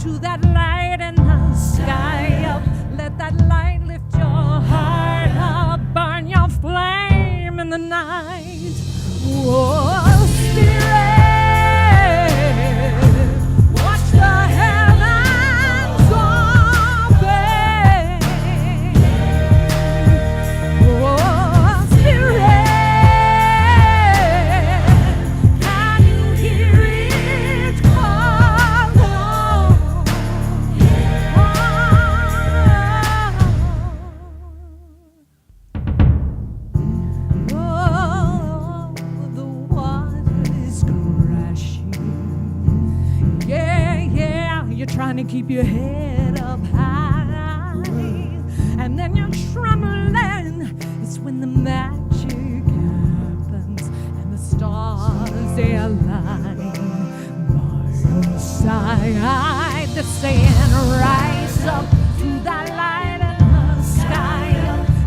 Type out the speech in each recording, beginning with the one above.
to that light in the sky up. Let that light lift your heart up, burn your flame in the night. Oh, Spirit, watch the heavens open. Oh, Spirit, can you hear it call? Oh, the water is crashing. Yeah, yeah, you're trying to keep your head up high, and then you're trembling. It's when the magic happens and the stars they align by your side. They're saying, rise up to that light in the sky.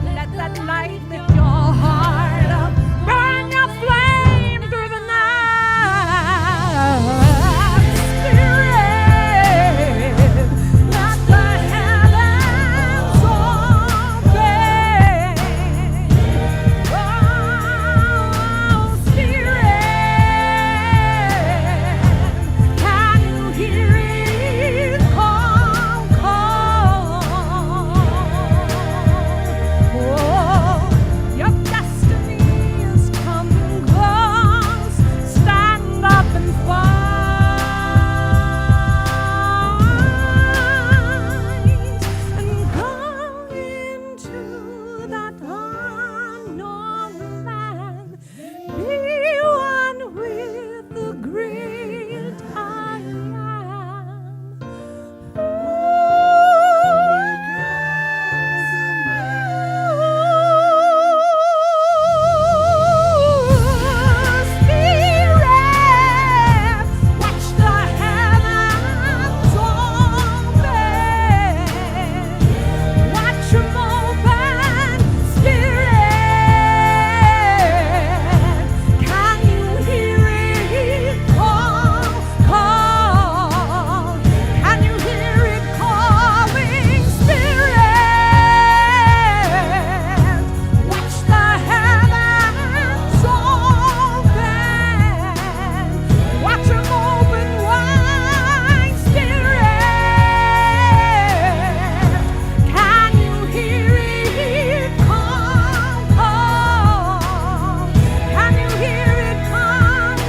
Let that light lift your heart up, burn your flame through the night. Spirit, let the heavens open. Oh, Spirit, can you hear it call, call? Oh, your destiny is coming close. Stand up and fight, and go into that unknown land. Be one with the great I am. Spirit, watch the heavens open. Watch 'em open. Spirit, can you hear it call, call? Can you hear it calling? Spirit, watch the heavens open. Watch 'em open wide. Spirit, can you hear it call, call? Can you hear it calling?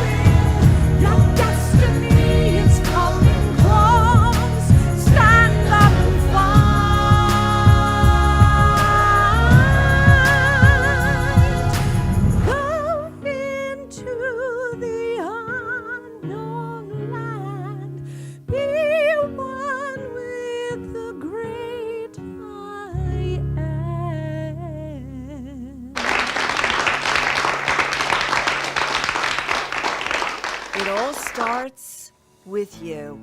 Your destiny is coming close. Stand up and fight. Go into the unknown land. Be one with the great I am. It All Starts With You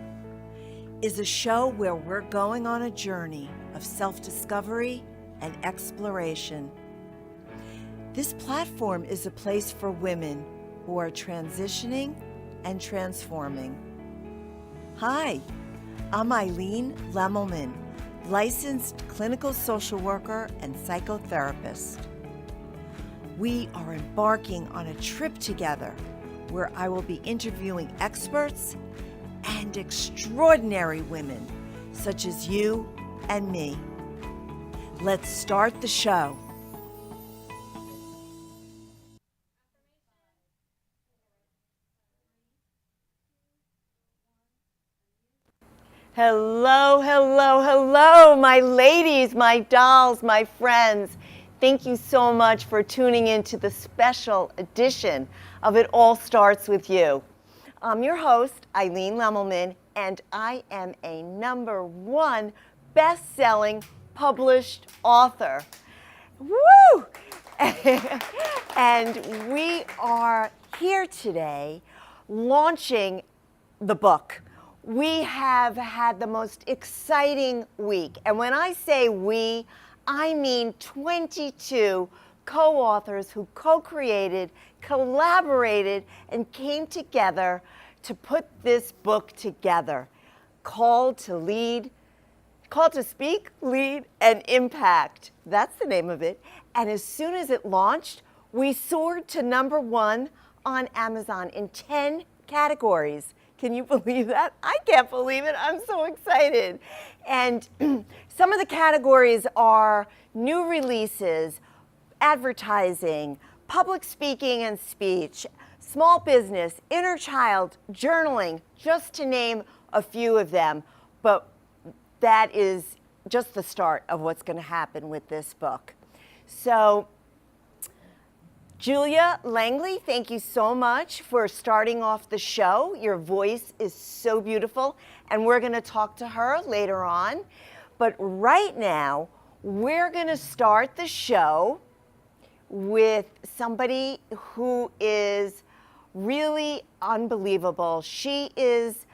is a show where we're going on a journey of self-discovery and exploration. This platform is a place for women who are transitioning and transforming. Hi, I'm Eileen Lemelman, licensed clinical social worker and psychotherapist. We are embarking on a trip together where I will be interviewing experts and extraordinary women such as you and me. Let's start the show. Hello, hello, hello, my ladies, my dolls, my friends. Thank you so much for tuning in to the special edition of It All Starts With You. I'm your host, Eileen Lemelman, and I am a #1 best-selling published author. Woo! And we are here today launching the book. We have had the most exciting week. And when I say we, I mean 22 co-authors who co-created, collaborated, and came together to put this book together, Called to Lead, Called to Speak, Lead, and Impact. That's the name of it. And as soon as it launched, we soared to #1 on Amazon in 10 categories. Can you believe that? I can't believe it. I'm so excited. And some of the categories are new releases, advertising, public speaking and speech, small business, inner child, journaling, just to name a few of them. But that is just the start of what's going to happen with this book. So, Julia Langley, thank you so much for starting off the show. Your voice is so beautiful, and we're going to talk to her later on. But right now, we're going to start the show with somebody who is really unbelievable. She is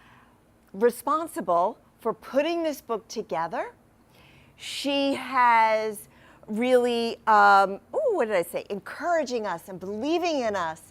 responsible for putting this book together. She has really, encouraging us and believing in us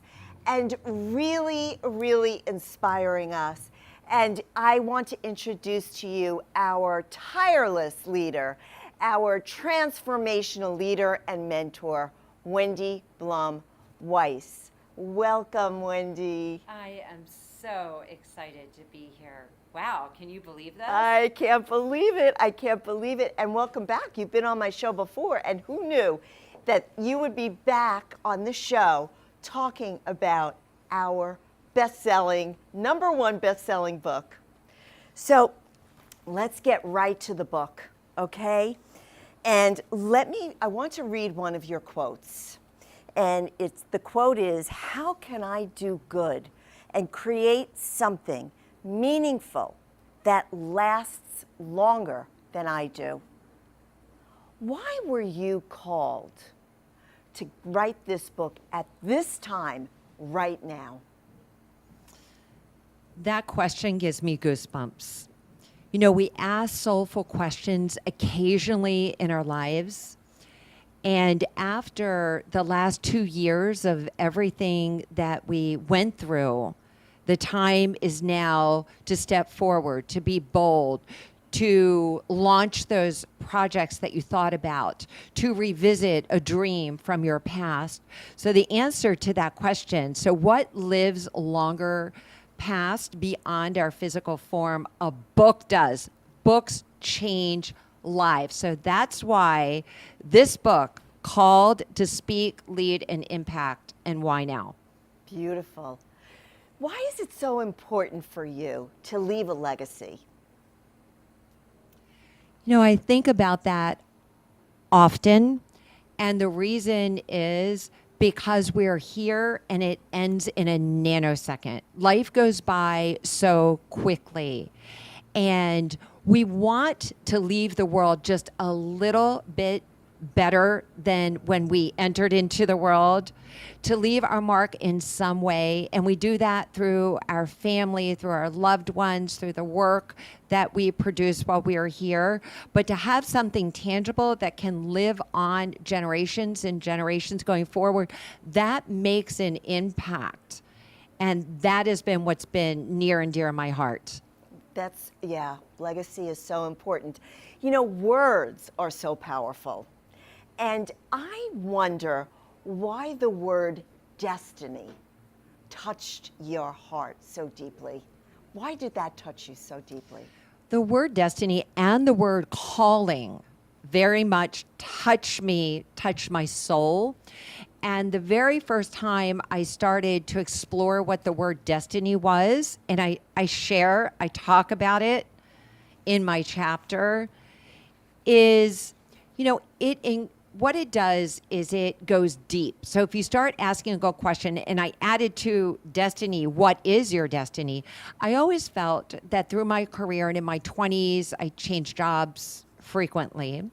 and really, really inspiring us. And I want to introduce to you our tireless leader, our transformational leader and mentor, Wendy Blum Weiss. Welcome, Wendy. I am so excited to be here. Wow, can you believe that? I can't believe it. I can't believe it. And welcome back. You've been on my show before, and who knew that you would be back on the show talking about our best-selling, #1 best-selling book. So let's get right to the book, okay? And I want to read one of your quotes. And the quote is, "How can I do good and create something meaningful that lasts longer than I do?" Why were you called to write this book at this time, right now? That question gives me goosebumps. You know, we ask soulful questions occasionally in our lives. And after the last 2 years of everything that we went through, the time is now to step forward, to be bold, to launch those projects that you thought about, to revisit a dream from your past. So the answer to that question, so what lives longer past beyond our physical form? A book does. Books change lives. So that's why this book, Called to Speak, Lead, and Impact, and why now? Beautiful. Why is it so important for you to leave a legacy? You know, I think about that often, and the reason is because we're here and it ends in a nanosecond. Life goes by so quickly, and we want to leave the world just a little bit better than when we entered into the world, to leave our mark in some way. And we do that through our family, through our loved ones, through the work that we produce while we are here. But to have something tangible that can live on generations and generations going forward, that makes an impact. And that has been what's been near and dear to my heart. Legacy is so important. You know, words are so powerful. And I wonder why the word destiny touched your heart so deeply. Why did that touch you so deeply? The word destiny and the word calling very much touched me, touched my soul. And the very first time I started to explore what the word destiny was, and I talk about it in my chapter, is, you know, what it does is it goes deep. So if you start asking a good question, and I added to destiny, what is your destiny? I always felt that through my career and in my 20s, I changed jobs frequently.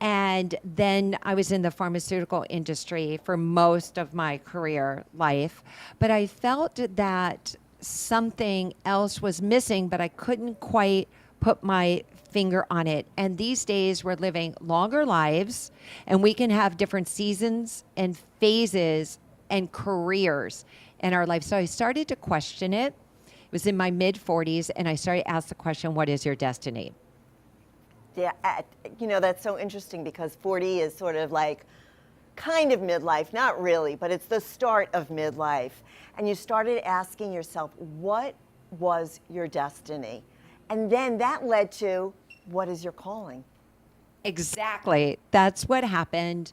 And then I was in the pharmaceutical industry for most of my career life. But I felt that something else was missing, but I couldn't quite put my finger on it. And these days we're living longer lives, and we can have different seasons and phases and careers in our life. So I started to question it, It was in my mid 40s, and I started to ask the question, what is your destiny? Yeah, that's so interesting because 40 is sort of like kind of midlife, not really, but it's the start of midlife. And you started asking yourself, what was your destiny? And then that led to, what is your calling? Exactly. That's what happened.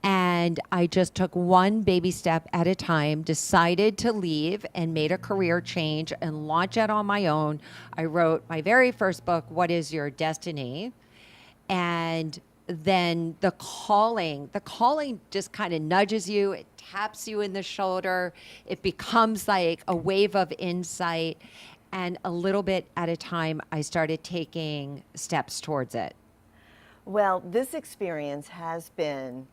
And I just took one baby step at a time, decided to leave and made a career change and launch out on my own. I wrote my very first book, What is Your Destiny? And then the calling just kind of nudges you, it taps you in the shoulder, it becomes like a wave of insight. And a little bit at a time, I started taking steps towards it. Well, this experience has been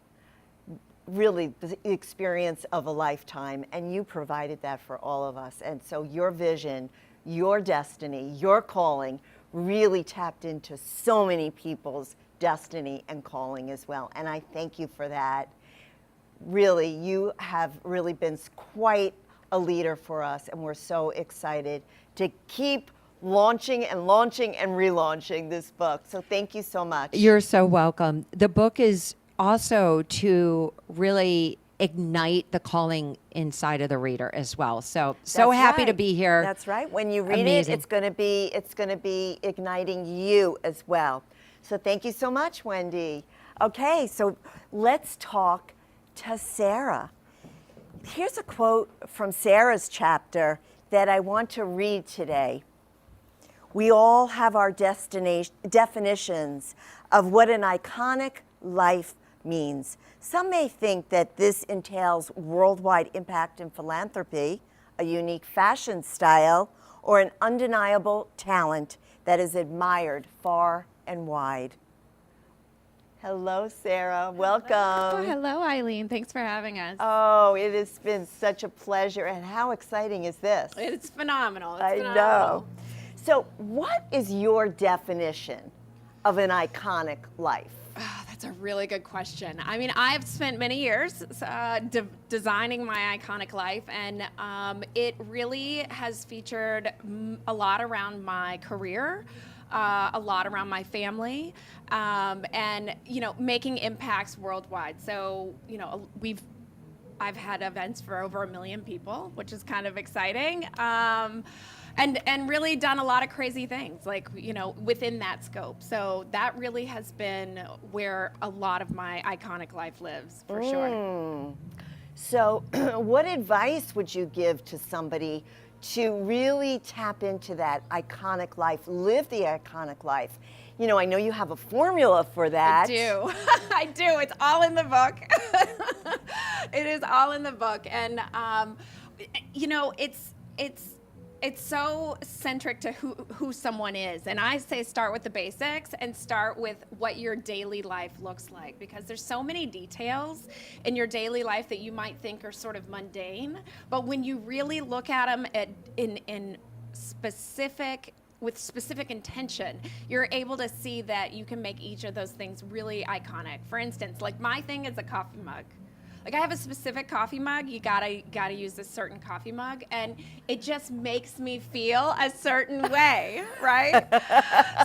really the experience of a lifetime, and you provided that for all of us. And so your vision, your destiny, your calling really tapped into so many people's destiny and calling as well. And I thank you for that. Really, you have really been quite a leader for us, and we're so excited to keep launching and relaunching this book. So thank you so much. You're so welcome. The book is also to really ignite the calling inside of the reader as well. So That's happy to right. be here. That's right. When you read Amazing. it, it's going to be igniting you as well. So thank you so much, Wendy. Okay, so let's talk to Sarah. Here's a quote from Sarah's chapter that I want to read today. We all have our definitions of what an iconic life means. Some may think that this entails worldwide impact and philanthropy, a unique fashion style, or an undeniable talent that is admired far and wide. Hello, Sarah. Welcome. Oh, hello, Eileen. Thanks for having us. Oh, it has been such a pleasure. And how exciting is this? It's phenomenal. It's I phenomenal. know. So, what is your definition of an iconic life? Oh, that's a really good question. I mean, I've spent many years designing my iconic life, and it really has featured a lot around my career, a lot around my family, and making impacts worldwide. So I've had events for over 1 million people, which is kind of exciting. And really done a lot of crazy things, within that scope. So that really has been where a lot of my iconic life lives, for sure. So what advice would you give to somebody to really tap into that iconic life, live the iconic life? I know you have a formula for that. I do. I do. It's all in the book. It is all in the book. And, it's so centric to who someone is. And I say start with the basics and start with what your daily life looks like, because there's so many details in your daily life that you might think are sort of mundane. But when you really look at them with specific intention, you're able to see that you can make each of those things really iconic. For instance, my thing is a coffee mug. I have a specific coffee mug. You gotta use a certain coffee mug, and it just makes me feel a certain way, right?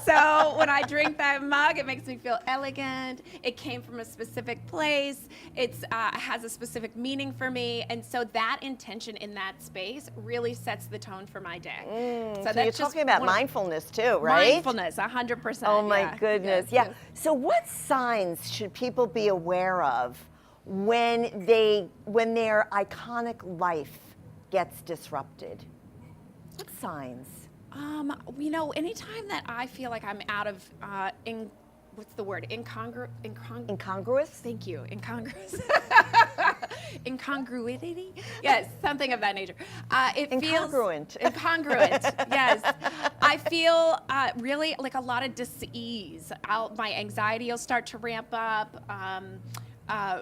So when I drink that mug, it makes me feel elegant. It came from a specific place. It has a specific meaning for me, and so that intention in that space really sets the tone for my day. So you're talking about mindfulness too, right? Mindfulness, 100%. Oh my goodness, yeah. So what signs should people be aware of when their iconic life gets disrupted? What signs? Anytime that I feel like I'm out of what's the word? Incongruous? Thank you. Incongruous. Incongruity? Yes, something of that nature. Incongruent. Incongruent, yes. I feel really like a lot of dis-ease. My anxiety will start to ramp up.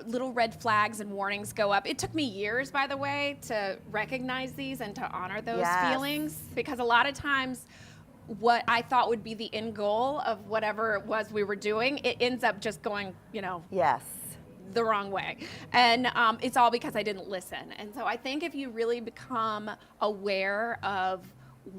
Little red flags and warnings go up. It took me years, by the way, to recognize these and to honor those feelings, because a lot of times what I thought would be the end goal of whatever it was we were doing, it ends up just going, Yes. the wrong way. And it's all because I didn't listen. And so I think if you really become aware of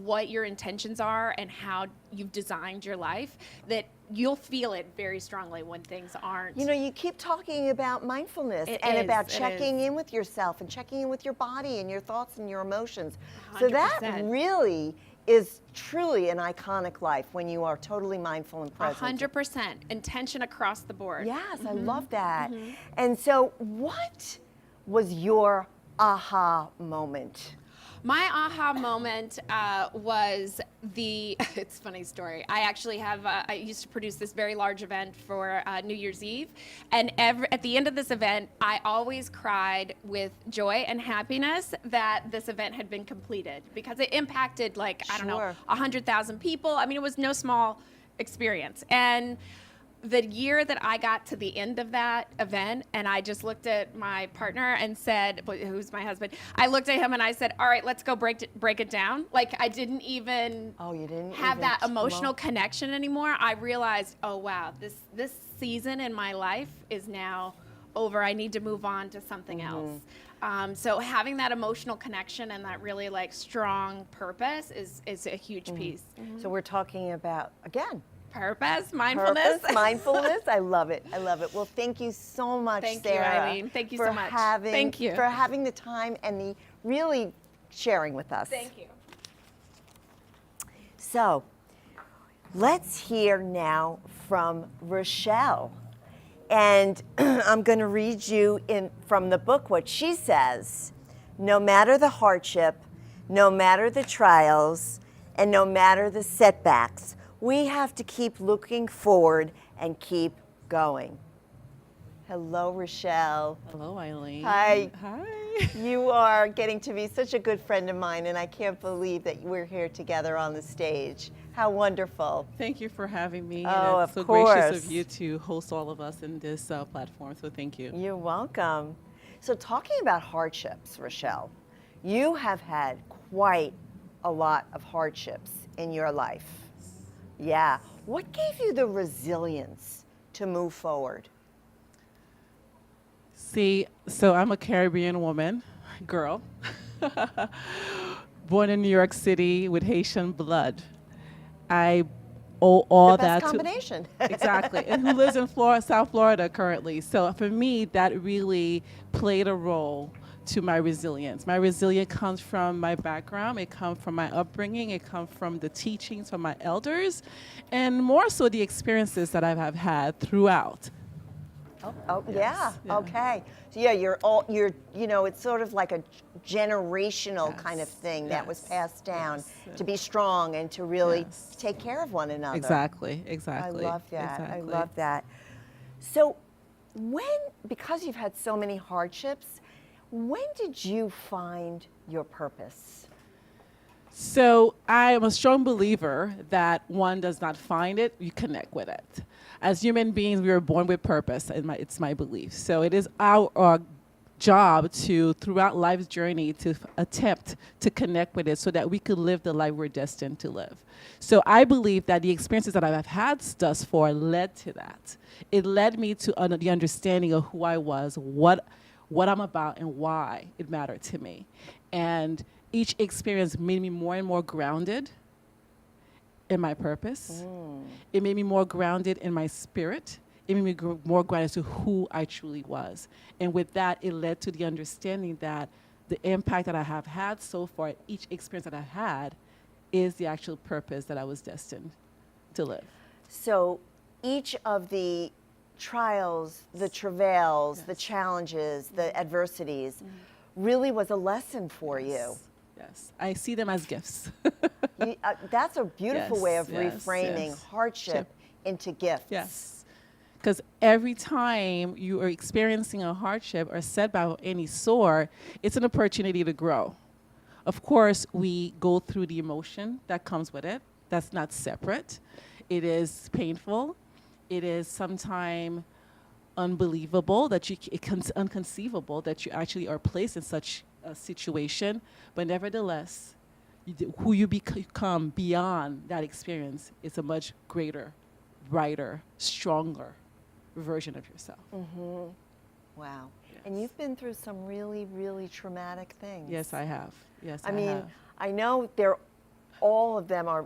what your intentions are and how you've designed your life, that you'll feel it very strongly when things aren't. You know, you keep talking about mindfulness and about checking in with yourself and checking in with your body and your thoughts and your emotions. So that 100%. really is truly an iconic life when you are totally mindful and present. 100% intention across the board. Yes, I love that. And so what was your aha moment? My aha moment was it's a funny story. I actually I used to produce this very large event for New Year's Eve. And at the end of this event, I always cried with joy and happiness that this event had been completed, because it impacted, like, I don't know, Sure. 100,000 people. I mean, it was no small experience. And the year that I got to the end of that event, and I just looked at my partner and said, who's my husband, I looked at him and I said, all right, let's go break it down. Like, I didn't even You didn't have even that emotional connection anymore. I realized, oh wow, this season in my life is now over. I need to move on to something else. So having that emotional connection and that really, like, strong purpose is a huge piece. So we're talking about, again, Purpose, mindfulness. mindfulness. I love it. I love it. Well, thank you so much, Thank you, Sarah. Eileen. Thank you for so much. Thank you. for having the time and the really sharing with us. Thank you. So, let's hear now from Rochelle. And I'm going to read you from the book what she says. No matter the hardship, no matter the trials, and no matter the setbacks, we have to keep looking forward and keep going. Hello, Rochelle. Hello, Eileen. Hi. Hi. You are getting to be such a good friend of mine, and I can't believe that we're here together on the stage. How wonderful. Thank you for having me. Oh, and it's of so gracious course. of you to host all of us in this platform, so thank you. You're welcome. So talking about hardships, Rochelle, you have had quite a lot of hardships in your life. Yeah. What gave you the resilience to move forward? See, so I'm a Caribbean woman, girl, born in New York City with Haitian blood. I owe all The best that combination. to exactly, and who lives in South Florida currently. So for me, that really played a role to my resilience. My resilience comes from my background, it comes from my upbringing, it comes from the teachings from my elders, and more so the experiences that I have had throughout. Oh, yeah. yeah. Okay. So yeah, you're, you know, it's sort of like a generational kind of Yes, thing that was yes, passed down yes. to be strong and to really Yes. take care of one another. Exactly. I love that. Exactly. I love that. So because you've had so many hardships, when did you find your purpose? So I am a strong believer that one does not find it, you connect with it. As human beings, we were born with purpose, and it's my belief. So it is our job to, throughout life's journey, to attempt to connect with it so that we could live the life we're destined to live. So I believe that the experiences that I've had thus far led to that. It led me to the understanding of who I was, what I'm about, and why it mattered to me. And each experience made me more and more grounded in my purpose. It made me more grounded in my spirit. It made me more grounded to who I truly was. And with that, it led to the understanding that the impact that I have had so far, each experience that I've had, is the actual purpose that I was destined to live. So each of the trials, the travails, the challenges, the adversities really was a lesson for you. Yes, I see them as gifts. That's a beautiful way of Yes, reframing yes. hardship into gifts. Yes. Because every time you are experiencing a hardship or setback of any sort, it's an opportunity to grow. Of course, we go through the emotion that comes with it. That's not separate. It is painful. It is sometimes unbelievable that it's unconceivable that you actually are placed in such a situation. But nevertheless, who you become beyond that experience is a much greater, brighter, stronger version of yourself. Wow. And you've been through some really, really traumatic things. Yes, I have. Yes, I mean, have. I know they're all of them are,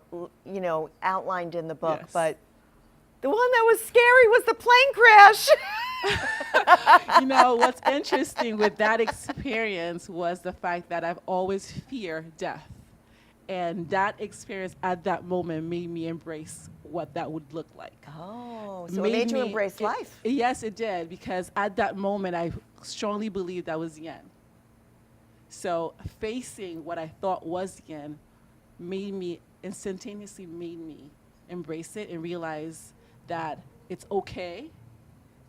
outlined in the book, Yes. but the one that was scary was the plane crash. What's interesting with that experience was the fact that I've always feared death. And that experience at that moment made me embrace what that would look like. Oh, so it made you embrace life. Yes, it did, because at that moment, I strongly believed that was the end. So facing what I thought was the end instantaneously made me embrace it and realize that it's okay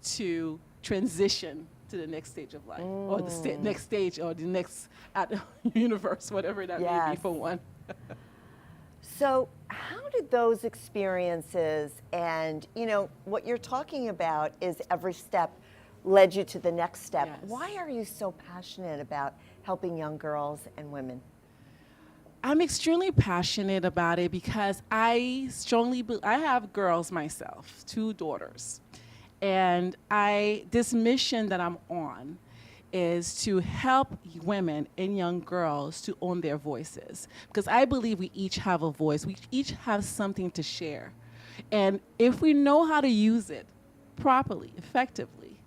to transition to the next stage of life, or the next stage, or the next universe, whatever that may Yes. be for one. So how did those experiences and, what you're talking about is every step led you to the next step. Yes. Why are you so passionate about helping young girls and women? I'm extremely passionate about it because I have girls myself, 2 daughters. And this mission that I'm on is to help women and young girls to own their voices. Because I believe we each have a voice. We each have something to share. And if we know how to use it properly, effectively,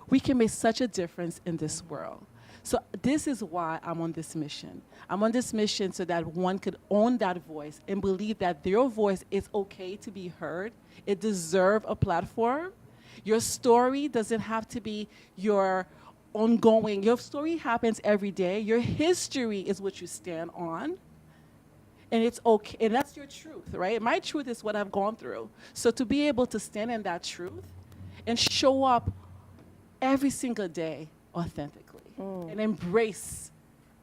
we can make such a difference in this world. So this is why I'm on this mission. I'm on this mission so that one could own that voice and believe that their voice is okay to be heard. It deserves a platform. Your story doesn't have to be your ongoing. Your story happens every day. Your history is what you stand on. And it's okay, and that's your truth, right? My truth is what I've gone through. So to be able to stand in that truth and show up every single day authentically and embrace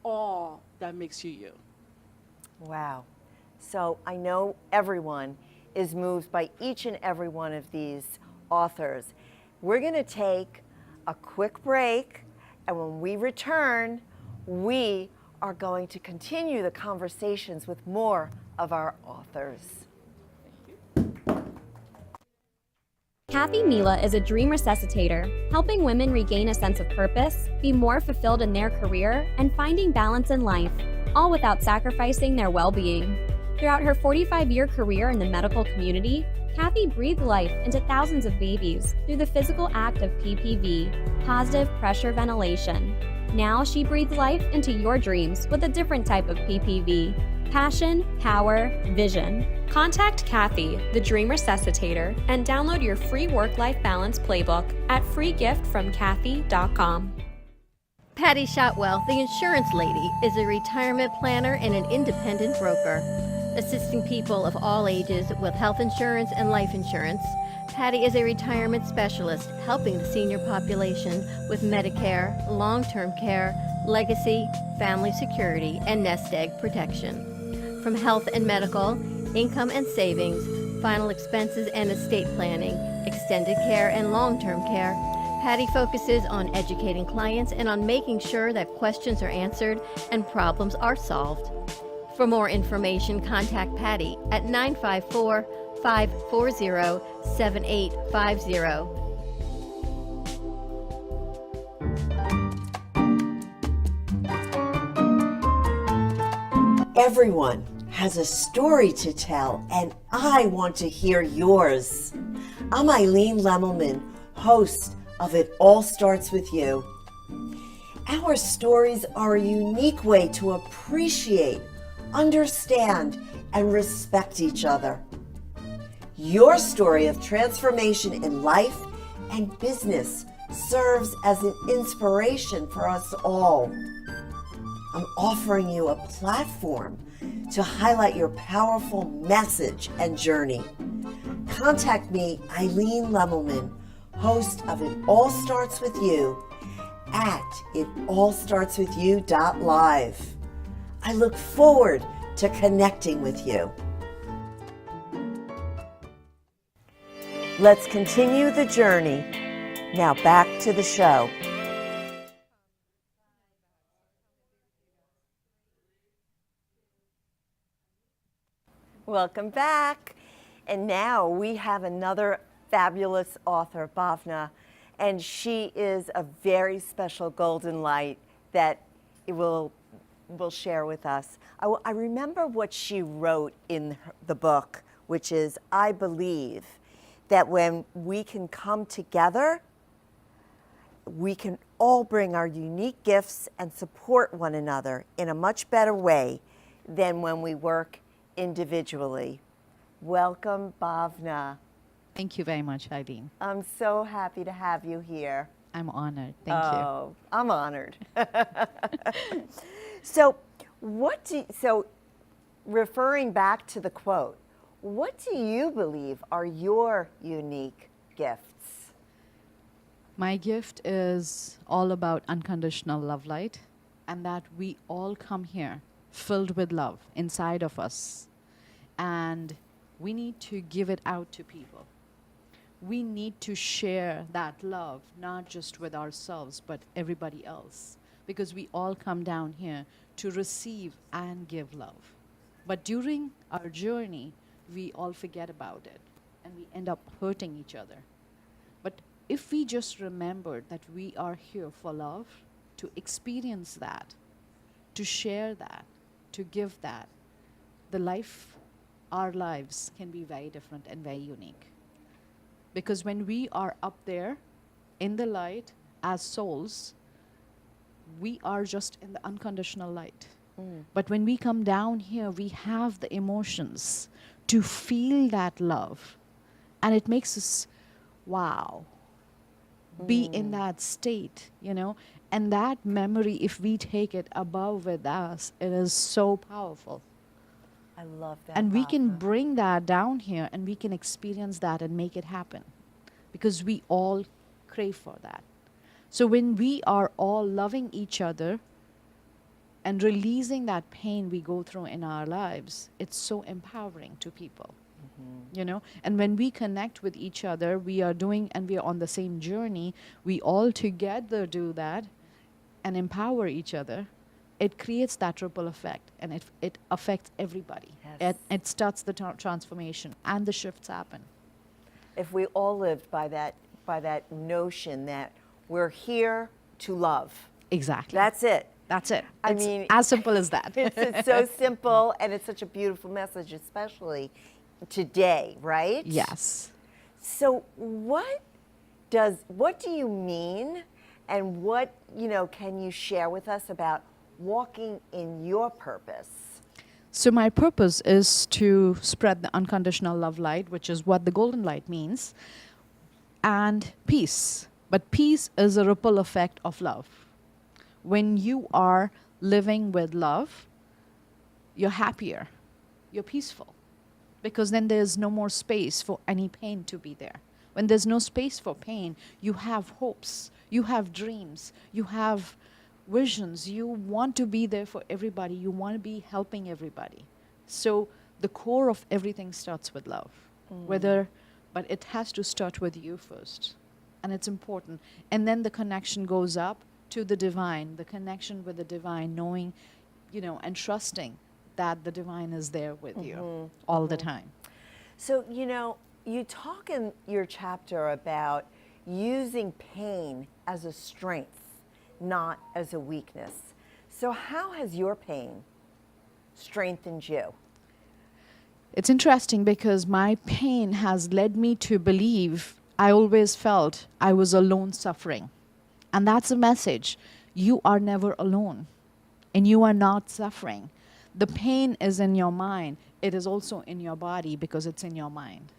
all that makes you you. Wow. So I know everyone is moved by each and every one of these authors. We're going to take a quick break, and when we return, we are going to continue the conversations with more of our authors. Kathy Mila is a dream resuscitator, helping women regain a sense of purpose, be more fulfilled in their career, and finding balance in life, all without sacrificing their well-being. Throughout her 45-year career in the medical community, Kathy breathed life into thousands of babies through the physical act of PPV, positive pressure ventilation. Now she breathes life into your dreams with a different type of PPV. Passion, power, vision. Contact Kathy, the Dream Resuscitator, and download your free work-life balance playbook at freegiftfromkathy.com. Patty Shotwell, the insurance lady, is a retirement planner and an independent broker. Assisting people of all ages with health insurance and life insurance, Patty is a retirement specialist helping the senior population with Medicare, long-term care, legacy, family security, and nest egg protection. From health and medical, income and savings, final expenses and estate planning, extended care and long-term care, Patty focuses on educating clients and on making sure that questions are answered and problems are solved. For more information, contact Patty at 954-540-7850. Everyone has a story to tell, and I want to hear yours. I'm Eileen Lemelman, host of It All Starts With You. Our stories are a unique way to appreciate, understand, and respect each other. Your story of transformation in life and business serves as an inspiration for us all. I'm offering you a platform to highlight your powerful message and journey. Contact me, Eileen Lemelman, host of It All Starts With You, at itallstartswithyou.live. I look forward to connecting with you. Let's continue the journey. Now back to the show. Welcome back. And now we have another fabulous author, Bhavna, and she is a very special golden light that it will will share with us. I remember what she wrote in the book, which is, I believe that when we can come together, we can all bring our unique gifts and support one another in a much better way than when we work individually. Welcome, Bhavna. Thank you very much, Eileen. I'm so happy to have you here. I'm honored. Thank you. Oh, I'm honored. So, referring back to the quote, what do you believe are your unique gifts? My gift is all about unconditional love light, and that we all come here filled with love inside of us. And we need to give it out to people. We need to share that love, not just with ourselves, but everybody else. Because we all come down here to receive and give love. But during our journey, we all forget about it and we end up hurting each other. But if we just remember that we are here for love, to experience that, to share that, to give that, our lives can be very different and very unique. Because when we are up there in the light as souls, we are just in the unconditional light. But when we come down here, we have the emotions to feel that love. And it makes us, wow, be in that state, And that memory, if we take it above with us, it is so powerful. I love that. And we can Bhavna. bring that down here and we can experience that and make it happen. Because we all crave for that. So when we are all loving each other and releasing that pain we go through in our lives, it's so empowering to people. And when we connect with each other, we are on the same journey, we all together do that and empower each other. It creates that ripple effect, and it affects everybody. Yes. It starts the transformation, and the shifts happen. If we all lived by that notion that we're here to love. Exactly. That's it. That's it. I It's mean, as simple as that. It's so simple, and it's such a beautiful message, especially today, right? Yes. So what do you mean, and what, can you share with us about walking in your purpose? So my purpose is to spread the unconditional love light, which is what the golden light means, and peace. But peace is a ripple effect of love. When you are living with love, you're happier, you're peaceful, because then there's no more space for any pain to be there. When there's no space for pain, you have hopes, you have dreams, you have visions, you want to be there for everybody, you want to be helping everybody. So the core of everything starts with love. But it has to start with you first. And it's important. And then the connection goes up to the divine, the connection with the divine, knowing, and trusting that the divine is there with you all the time. So, you talk in your chapter about using pain as a strength, not as a weakness. So how has your pain strengthened you? It's interesting because my pain has led me to believe I always felt I was alone suffering. And that's a message. You are never alone, and you are not suffering. The pain is in your mind. It is also in your body because it's in your mind.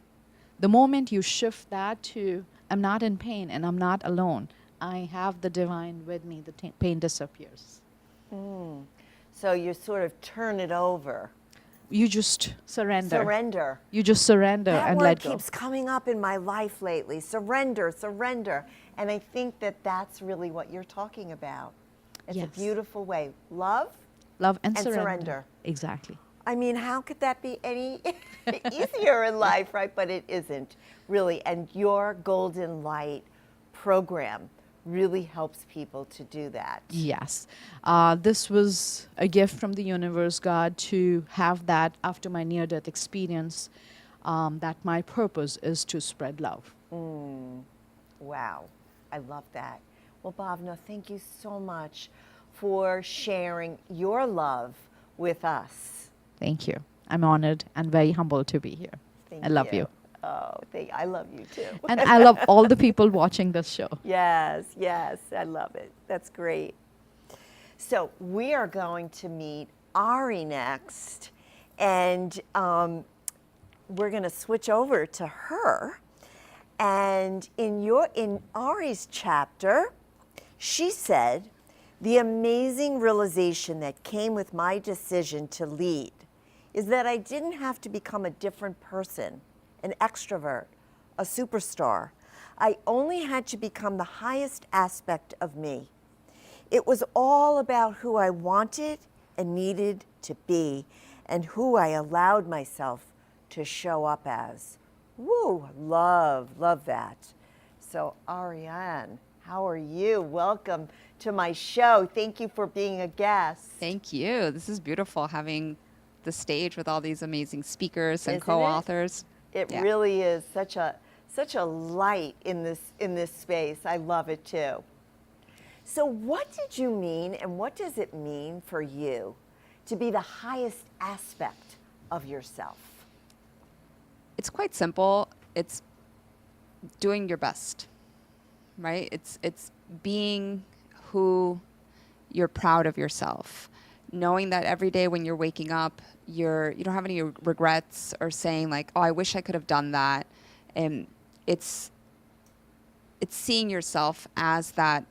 The moment you shift that to, I'm not in pain and I'm not alone, I have the divine with me, the pain disappears. So you sort of turn it over. You just surrender. Surrender. You just surrender That and word let go. keeps coming up in my life lately. Surrender, surrender. And I think that that's really what you're talking about. It's a Yes. beautiful way. Love. Love and and surrender. Exactly. I mean, how could that be any easier in life, right? But it isn't, really. And your Golden Light program really helps people to do that. Yes. This was a gift from the universe, God, to have that after my near-death experience, that my purpose is to spread love. Wow. I love that. Well, Bhavna, thank you so much for sharing your love with us. Thank you. I'm honored and very humbled to be here. Thank I love you. Oh, I love you too. And I love all the people watching this show. Yes, yes, I love it. That's great. So we are going to meet Ari next, and we're going to switch over to her. And in Ari's chapter, she said, "The amazing realization that came with my decision to lead is that I didn't have to become a different person, an extrovert, a superstar. I only had to become the highest aspect of me. It was all about who I wanted and needed to be and who I allowed myself to show up as." Woo, love that. So Ariane, how are you? Welcome to my show. Thank you for being a guest. Thank you. This is beautiful having the stage with all these amazing speakers and Isn't it? co-authors. It Yeah. really is such a light in this space. I love it too. So what did you mean, and what does it mean for you to be the highest aspect of yourself? It's quite simple. It's doing your best, right? It's being who you're proud of yourself. Knowing that every day when you're waking up, you don't have any regrets or saying like, oh, I wish I could have done that. And it's seeing yourself as that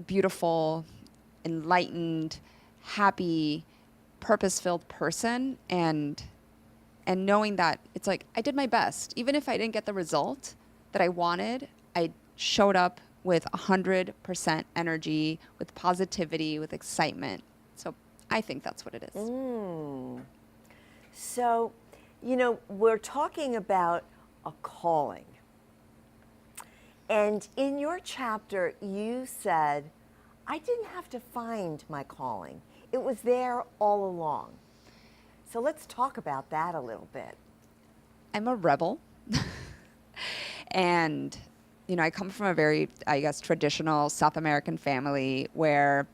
beautiful, enlightened, happy, purpose-filled person, and knowing that it's like I did my best. Even if I didn't get the result that I wanted, I showed up with 100% energy, with positivity, with excitement. So I think that's what it is. So, we're talking about a calling. And in your chapter, you said, I didn't have to find my calling. It was there all along. So let's talk about that a little bit. I'm a rebel. And, I come from a very, I guess, traditional South American family where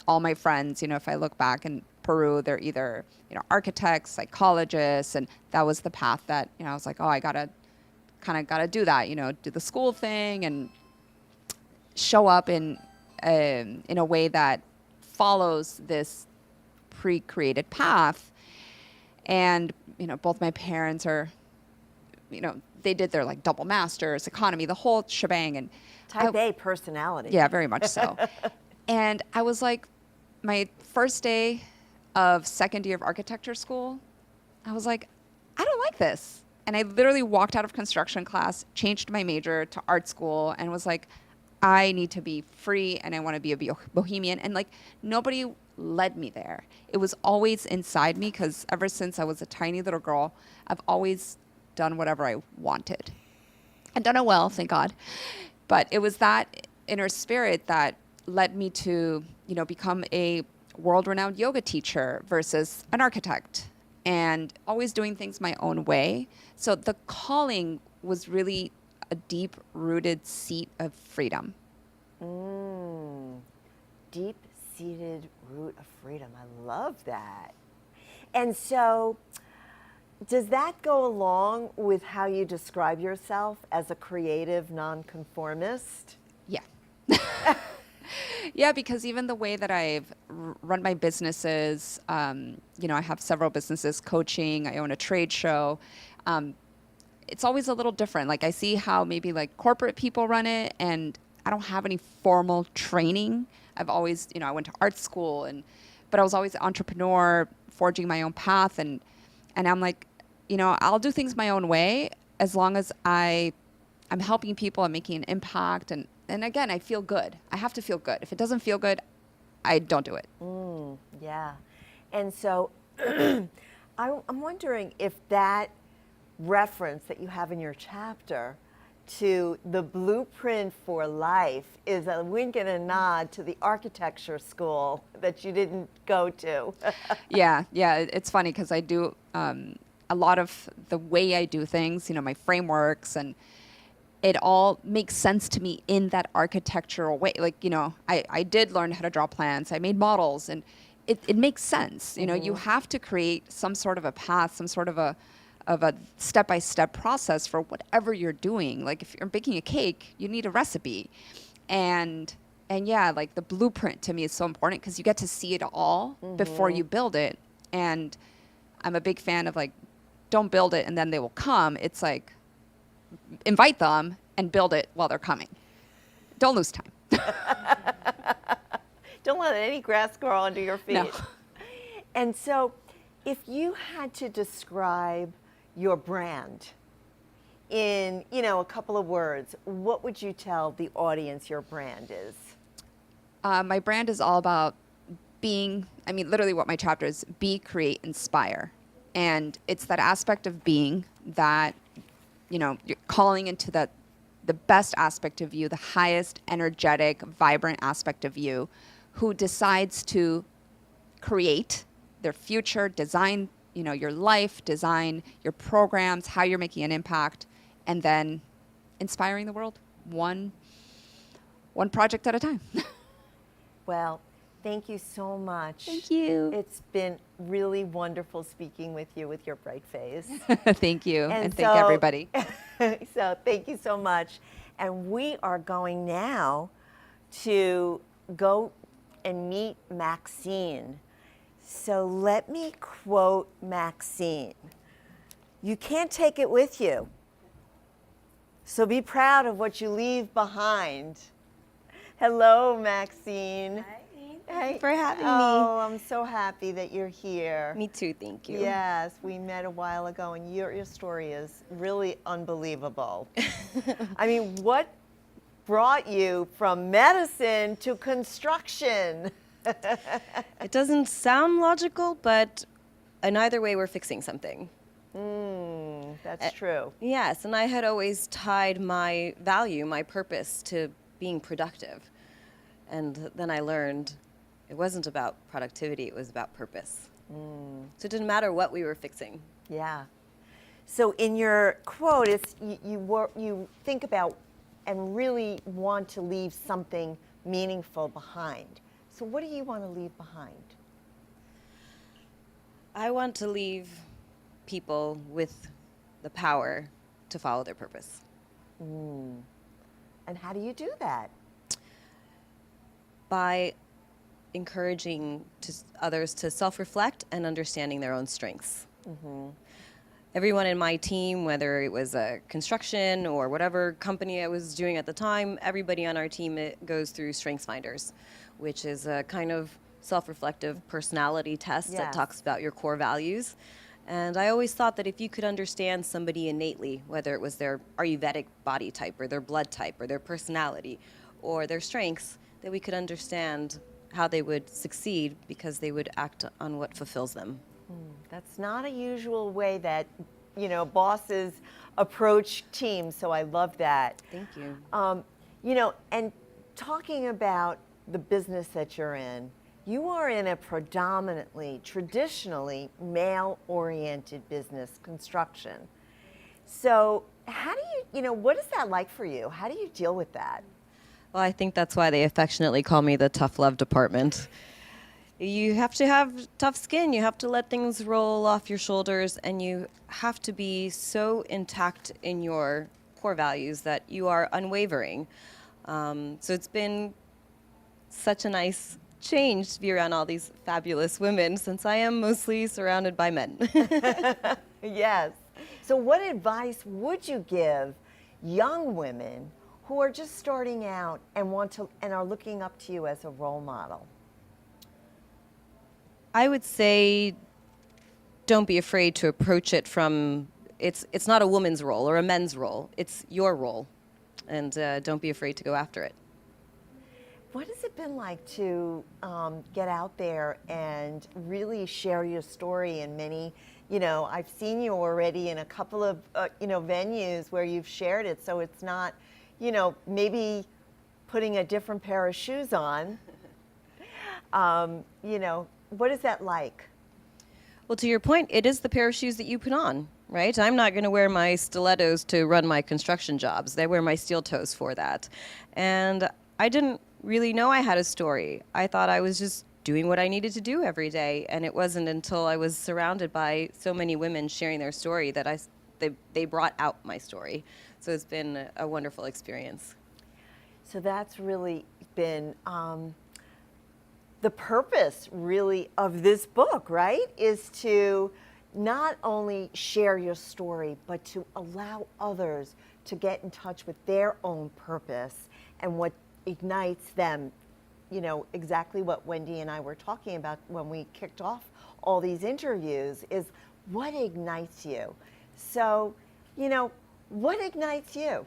all my friends, if I look back in Peru, they're either, architects, psychologists, and that was the path that, I was like, oh, I gotta do that, do the school thing and show up in a way that follows this pre-created path. And, both my parents are, they did their like double masters, economy, the whole shebang. And Type A personality. yeah, very much so. And I was like, my first day of second year of architecture school, I was like, I don't like this. And I literally walked out of construction class, changed my major to art school, and was like, I need to be free and I want to be a bohemian. And like, nobody led me there. It was always inside me because ever since I was a tiny little girl, I've always done whatever I wanted. And done it well, thank God. But it was that inner spirit that led me to, become a world-renowned yoga teacher versus an architect, and always doing things my own way. So the calling was really a deep-rooted seat of freedom. Deep-seated root of freedom. I love that. And so, does that go along with how you describe yourself as a creative nonconformist? Yeah. Yeah, because even the way that I've run my businesses, I have several businesses, coaching, I own a trade show. It's always a little different. Like I see how maybe like corporate people run it, and I don't have any formal training. I've always, I went to art school, but I was always an entrepreneur, forging my own path. And I'm like, I'll do things my own way as long as I'm helping people and making an impact. And again, I feel good. I have to feel good. If it doesn't feel good, I don't do it. Yeah. And so I'm wondering if that reference that you have in your chapter to the blueprint for life is a wink and a nod to the architecture school that you didn't go to. Yeah. It's funny because I do a lot of the way I do things, my frameworks, and it all makes sense to me in that architectural way. Like, I did learn how to draw plans. I made models, and it makes sense. You have to create some sort of a path, some sort of a step-by-step process for whatever you're doing. Like if you're baking a cake, you need a recipe. And yeah, like the blueprint to me is so important because you get to see it all before you build it. And I'm a big fan of like, don't build it and then they will come. It's like, invite them and build it while they're coming. Don't lose time. Don't let any grass grow under your feet. No. And so, if you had to describe your brand in, a couple of words, what would you tell the audience your brand is? My brand is all about literally what my chapter is, be, create, inspire. And it's that aspect of being that, you're calling into the best aspect of you, the highest energetic, vibrant aspect of you, who decides to create their future, design, your life, design your programs, how you're making an impact, and then inspiring the world one project at a time. Well, thank you so much. Thank you. It's been really wonderful speaking with you with your bright face. Thank you, and thank everybody. So thank you so much. And we are going now to go and meet Maxine. So let me quote Maxine. You can't take it with you. So be proud of what you leave behind. Hello, Maxine. Hi. Hey. Thank you for having me. Oh, I'm so happy that you're here. Me too, thank you. Yes, we met a while ago, and your story is really unbelievable. I mean, what brought you from medicine to construction? It doesn't sound logical, but in either way, we're fixing something. That's true. Yes, and I had always tied my value, my purpose, to being productive. And then I learned it wasn't about productivity, it was about purpose. So it didn't matter what we were fixing. Yeah. So in your quote, it's you think about and really want to leave something meaningful behind. So what do you want to leave behind? I want to leave people with the power to follow their purpose. And how do you do that? By encouraging others to self-reflect and understanding their own strengths. Everyone in my team, whether it was a construction or whatever company I was doing at the time, everybody on our team goes through Strengths Finders, which is a kind of self-reflective personality test that talks about your core values. And I always thought that if you could understand somebody innately, whether it was their Ayurvedic body type or their blood type or their personality or their strengths, that we could understand how they would succeed because they would act on what fulfills them. That's not a usual way that, bosses approach teams, so I love that. Thank you. And talking about the business that you're in, you are in a predominantly, traditionally male-oriented business, construction. So how do you, what is that like for you? How do you deal with that? Well, I think that's why they affectionately call me the tough love department. You have to have tough skin. You have to let things roll off your shoulders, and you have to be so intact in your core values that you are unwavering. So it's been such a nice change to be around all these fabulous women since I am mostly surrounded by men. Yes. So what advice would you give young women who are just starting out and are looking up to you as a role model? I would say don't be afraid to approach it from, it's not a woman's role or a men's role, it's your role. And don't be afraid to go after it. What has it been like to get out there and really share your story in many, I've seen you already in a couple of, venues where you've shared it, so it's not, maybe putting a different pair of shoes on. What is that like? Well, to your point, it is the pair of shoes that you put on. right? I'm not going to wear my stilettos to run my construction jobs. I wear my steel toes for that. And I didn't really know I had a story. I thought I was just doing what I needed to do every day. And it wasn't until I was surrounded by so many women sharing their story that they brought out my story. So it's been a wonderful experience. So that's really been the purpose, really, of this book, right? Is to not only share your story, but to allow others to get in touch with their own purpose and what ignites them. You know, exactly what Wendy and I were talking about when we kicked off all these interviews is what ignites you. So, you know, what ignites you?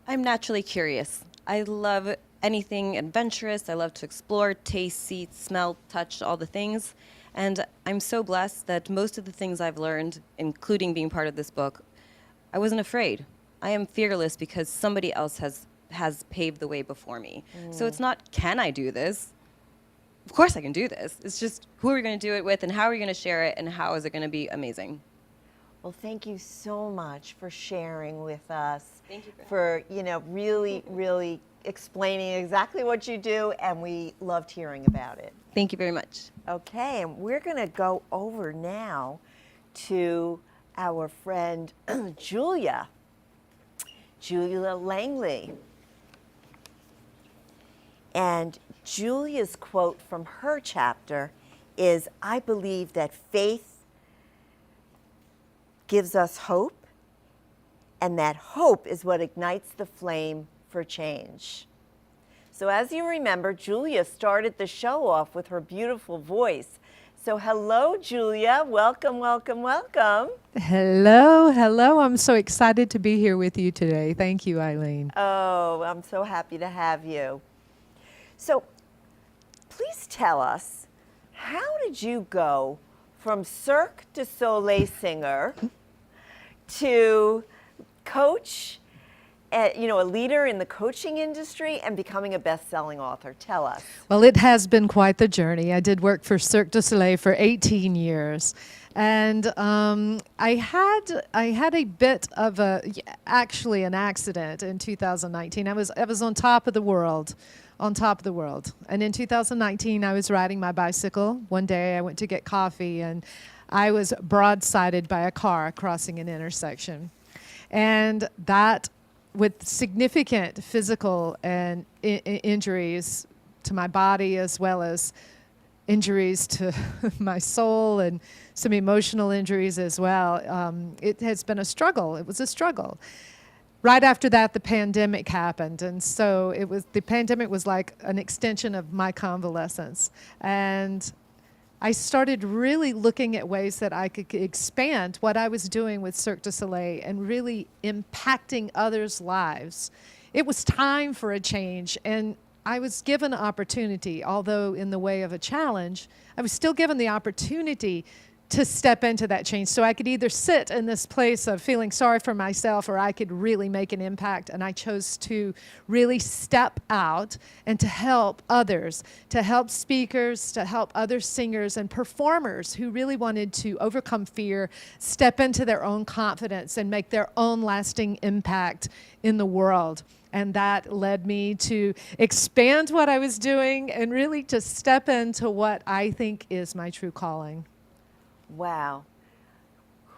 I'm naturally curious. I love anything adventurous. I love to explore, taste, see, smell, touch, all the things. And I'm so blessed that most of the things I've learned, including being part of this book, I wasn't afraid. I am fearless because somebody else has paved the way before me. So it's not, can I do this? Of course I can do this. It's just, who are we going to do it with, and how are we going to share it, and how is it going to be amazing? Well, thank you so much for sharing with us. Thank you for you know, really, really explaining exactly what you do, and we loved hearing about it. Thank you very much. Okay, and we're going to go over now to our friend Julia Langley. And Julia's quote from her chapter is, "I believe that faith gives us hope, and that hope is what ignites the flame for change." So as you remember, Julia started the show off with her beautiful voice. So hello, Julia. Welcome, welcome, welcome. Hello, hello. I'm so excited to be here with you today. Thank you, Eileen. Oh, I'm so happy to have you. So please tell us, how did you go from Cirque du Soleil singer to coach, you know, a leader in the coaching industry and becoming a best-selling author? Tell us. Well, it has been quite the journey. I did work for Cirque du Soleil for 18 years. And I had a bit of actually an accident in 2019. I was on top of the world. And in 2019, I was riding my bicycle. One day I went to get coffee, and I was broadsided by a car crossing an intersection. And that, with significant physical and injuries to my body, as well as injuries to my soul and some emotional injuries as well, it has been a struggle. It was a struggle. Right after that, the pandemic happened, and so the pandemic was like an extension of my convalescence. And I started really looking at ways that I could expand what I was doing with Cirque du Soleil and really impacting others' lives. It was time for a change, and I was given an opportunity, although in the way of a challenge. I was still given the opportunity to step into that change. So I could either sit in this place of feeling sorry for myself, or I could really make an impact. And I chose to really step out and to help others, to help speakers, to help other singers and performers who really wanted to overcome fear, step into their own confidence, and make their own lasting impact in the world. And that led me to expand what I was doing and really to step into what I think is my true calling. Wow.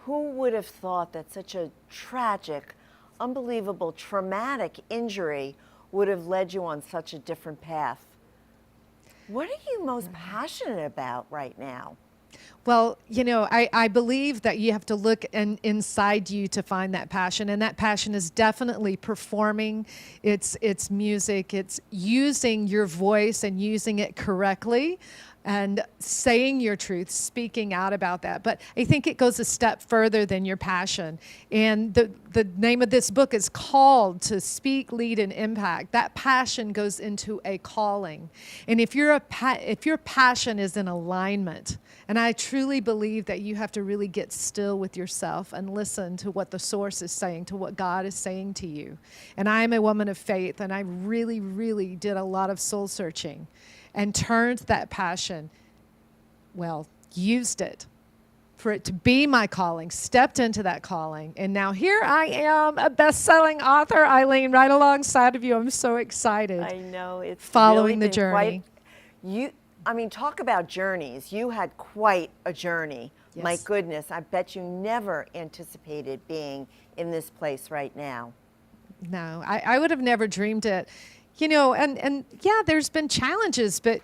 Who would have thought that such a tragic, unbelievable, traumatic injury would have led you on such a different path? What are you most passionate about right now? Well, you know, I believe that you have to look inside you to find that passion, and that passion is definitely performing. It's music. It's using your voice and using it correctly, and saying your truth, speaking out about that. But I think it goes a step further than your passion. And the name of this book is called To Speak, Lead, and Impact. That passion goes into a calling. And if your passion is in alignment, and I truly believe that you have to really get still with yourself and listen to what the source is saying, to what God is saying to you. And I am a woman of faith, and I really, really did a lot of soul searching and turned that passion, used it for it to be my calling, stepped into that calling. And now here I am, a best-selling author, Eileen, right alongside of you. I'm so excited. I know, it's following really the been journey. Talk about journeys. You had quite a journey. Yes. My goodness, I bet you never anticipated being in this place right now. No, I would have never dreamed it. And yeah, there's been challenges, but,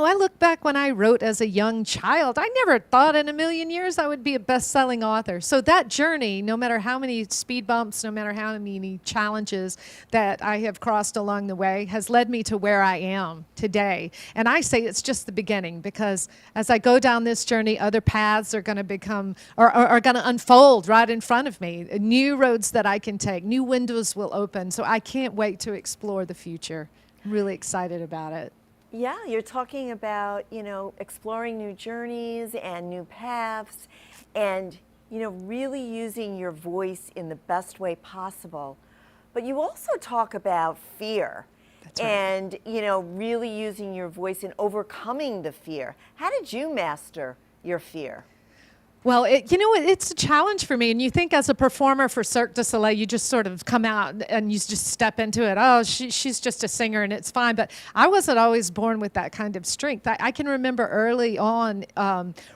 I look back when I wrote as a young child, I never thought in a million years I would be a best-selling author. So that journey, no matter how many speed bumps, no matter how many challenges that I have crossed along the way, has led me to where I am today. And I say it's just the beginning, because as I go down this journey, other paths are going to become, or are going to unfold right in front of me. New roads that I can take, new windows will open. So I can't wait to explore the future. I'm really excited about it. Yeah, you're talking about, exploring new journeys and new paths and, really using your voice in the best way possible. But you also talk about fear. That's right. And, really using your voice and overcoming the fear. How did you master your fear? Well, it's a challenge for me. And you think as a performer for Cirque du Soleil, you just sort of come out and you just step into it. Oh, she's just a singer and it's fine. But I wasn't always born with that kind of strength. I can remember early on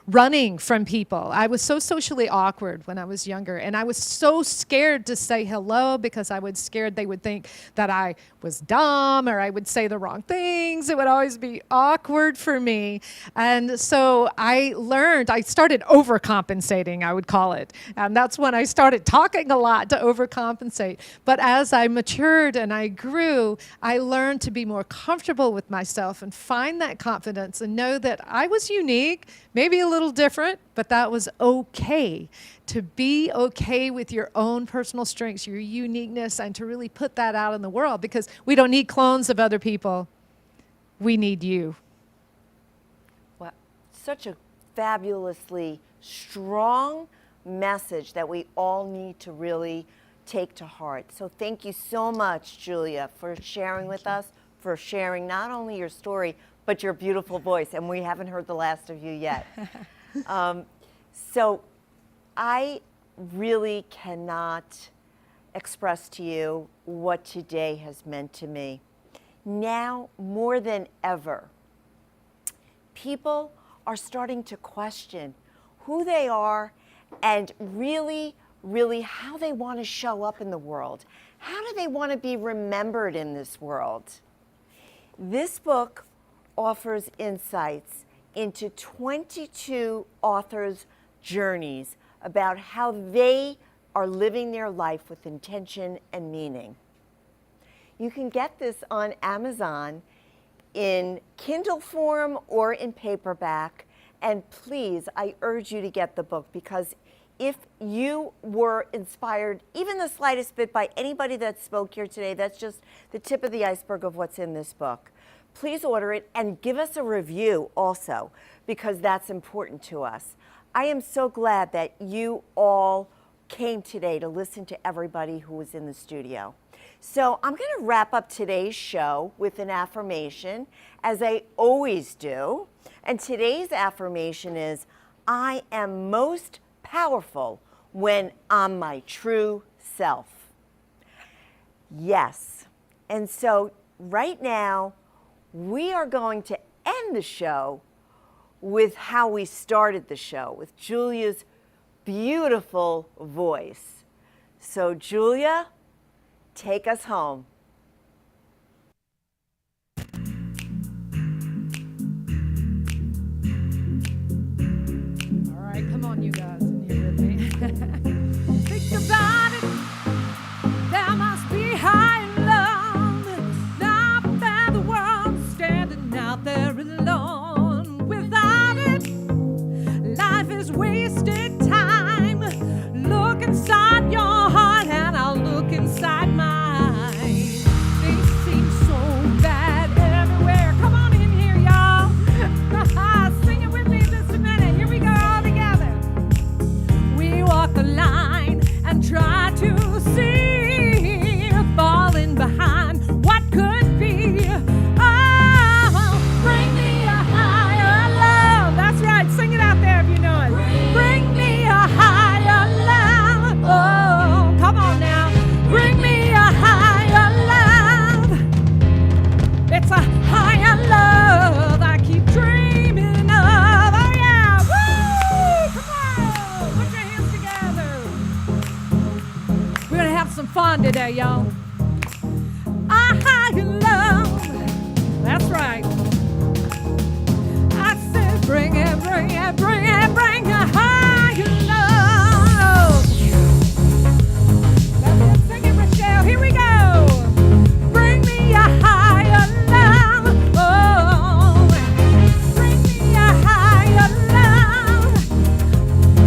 running from people. I was so socially awkward when I was younger. And I was so scared to say hello because I was scared they would think that I was dumb or I would say the wrong things. It would always be awkward for me. And so I started overcompensating, I would call it. And that's when I started talking a lot to overcompensate. But as I matured and I grew, I learned to be more comfortable with myself and find that confidence and know that I was unique, maybe a little different, but that was okay. To be okay with your own personal strengths, your uniqueness, and to really put that out in the world, because we don't need clones of other people. We need you. Well, such a fabulously strong message that we all need to really take to heart. So thank you so much, Julia, for sharing with us, for sharing not only your story, but your beautiful voice. And we haven't heard the last of you yet. So I really cannot express to you what today has meant to me. Now, more than ever, people are starting to question who they are and really how they want to show up in the world. How do they want to be remembered in this world? This book offers insights into 22 authors' journeys about how they are living their life with intention and meaning. You can get this on Amazon in Kindle form or in paperback. And please, I urge you to get the book, because if you were inspired even the slightest bit by anybody that spoke here today, that's just the tip of the iceberg of what's in this book. Please order it and give us a review also, because that's important to us. I am so glad that you all came today to listen to everybody who was in the studio. So I'm going to wrap up today's show with an affirmation, as I always do. And today's affirmation is, I am most powerful when I'm my true self. Yes. And so right now, we are going to end the show with how we started the show, with Julia's beautiful voice. So Julia, take us home. All right, come on, you guys, in here with me. Think about it. There must be high love. Not that the world's standing out there alone. Without it, life is wasted time. Look inside your heart and I'll look inside mine. Things seem so bad everywhere. Come on in here, y'all. Sing it with me just a minute. Here we go all together. Michelle. A higher love. That's right. I said, bring it, bring it, bring it, bring it higher love. Let's sing it, Michelle. Here we go. Bring me a higher love. Oh, bring me a higher love.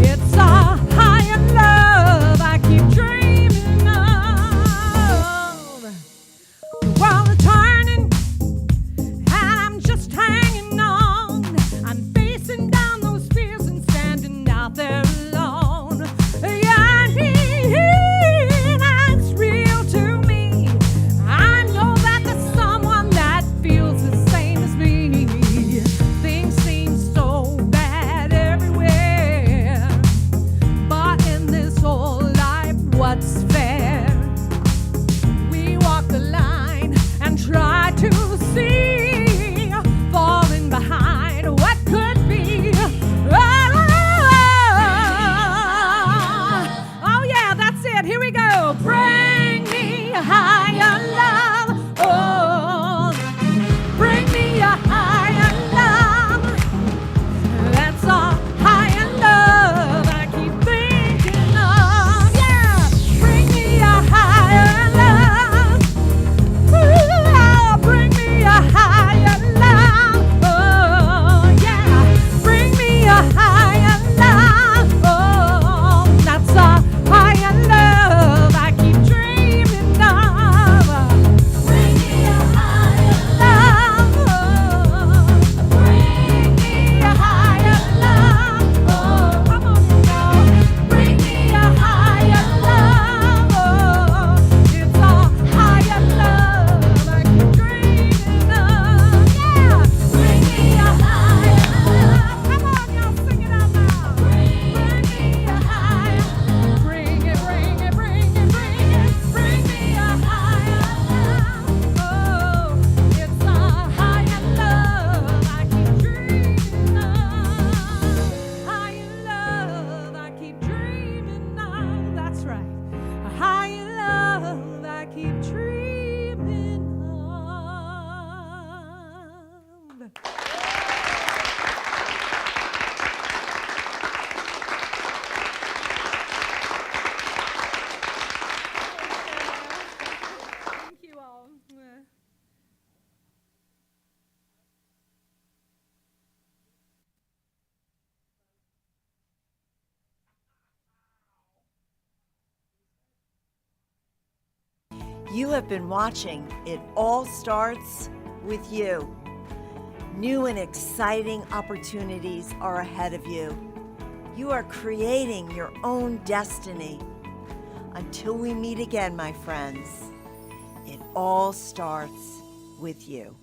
It's a higher love I keep dreaming of. The world is turning, and I'm just hanging on. I'm facing down those fears and standing out there alone. Yearning, it's real to me. I know that there's someone that feels the same as me. Things seem so bad everywhere, but in this whole life, what's fair? We walk the line and try to see, falling behind what could be. Oh yeah, that's it. Here we go. Bring me a higher love. Oh, bring me a higher love. That's a higher love I keep thinking of. Yeah, bring me a higher love. Ooh, bring me a higher love. Oh, yeah, bring me a higher love. Oh, that's a higher love I keep dreaming of. Bring me a higher love. Oh, bring me a higher love. Oh, come on, y'all. Bring me a higher love. Oh, it's a higher love I keep dreaming of. Yeah, bring me a higher love. Come on, y'all, sing it out loud. Bring me a higher. Bring it, bring it, bring it, bring it. Bring me a higher love. Oh, it's a higher love I keep dreaming of. Higher love I keep dreaming of. That's right. A higher love I keep dreaming of. Thank you all. You have been watching It All Starts With You. New and exciting opportunities are ahead of you. You are creating your own destiny. Until we meet again, my friends, it all starts with you.